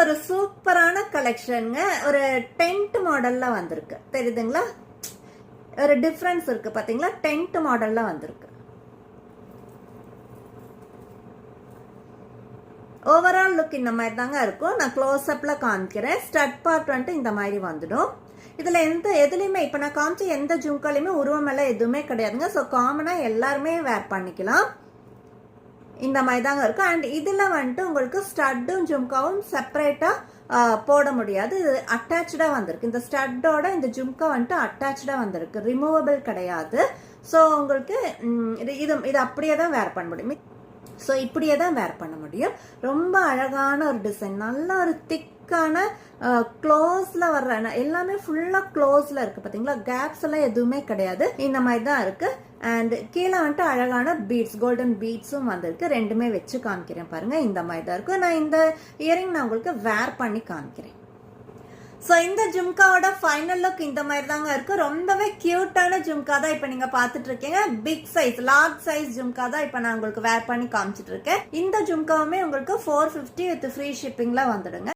ஒரு சூப்பரான கலெக்ஷனுங்க. ஒரு டென்ட் மாடல்ல வந்திருக்கு, தெரியுதுங்களா? ஒரு டிஃபரன்ஸ் இருக்கு பாத்தீங்களா? டென்ட் மாடல்ல வந்திருக்கு. ஓவரால் லுக் இந்த மாதிரி தாங்க இருக்கும். நான் க்ளோஸ் அப்ல காமிக்கிறேன். ஸ்டட் பார்ட் வந்துட்டு இந்த மாதிரி வந்துடும். இதுல எதுலையுமே இப்ப நான் காமிச்ச எந்த ஜும்காலையுமே உருவம் எல்லாம் எதுவுமே கிடையாதுங்க. ஸோ காமனா எல்லாருமே வேர் பண்ணிக்கலாம். இந்த மாதிரி தாங்க இருக்கும். அண்ட் இதுல வந்துட்டு உங்களுக்கு ஸ்டட்டும் ஜும்காவும் செப்பரேட்டா போட முடியாது. இது அட்டாச்சா வந்திருக்கு. இந்த ஸ்டட்டோட இந்த ஜும்கா வந்துட்டு அட்டாச்சா வந்திருக்கு, ரிமூவபிள் கிடையாது. ஸோ உங்களுக்கு இது அப்படியே தான் வேர் பண்ண முடியும். ஸோ இப்படியே தான் வேர் பண்ண முடியும். ரொம்ப அழகான ஒரு டிசைன், நல்ல ஒரு திக்கான க்ளோஸ்ல வர்ற, எல்லாமே ஃபுல்லா க்ளோஸ்ல இருக்கு பாத்தீங்களா? கேப்ஸ் எல்லாம் எதுவுமே கிடையாது. இந்த மாதிரி தான் இருக்கு. அண்ட் கீழே வந்துட்டு அழகான பீட்ஸ், கோல்டன் பீட்ஸும் வந்திருக்கு. ரெண்டுமே வச்சு காமிக்கிறேன் பாருங்க. இந்த மாதிரி தான் இருக்கும். நான் இந்த இயரிங் நான் உங்களுக்கு வேர் பண்ணி காமிக்கிறேன். ஸோ இந்த ஜும்காவோட ஃபைனல் லுக் இந்த மாதிரி தாங்க இருக்கு. ரொம்பவே கியூட்டான ஜும்கா தான் இப்ப நீங்க பாத்துட்டு இருக்கீங்க. Big size, large size jhumka தான் இப்ப நான் உங்களுக்கு வேர் பண்ணி காமிச்சிட்டு இருக்கேன். இந்த ஜும்காவுமே உங்களுக்கு 450 வித் ஃப்ரீ ஷிப்பிங்ல வந்துடுங்க.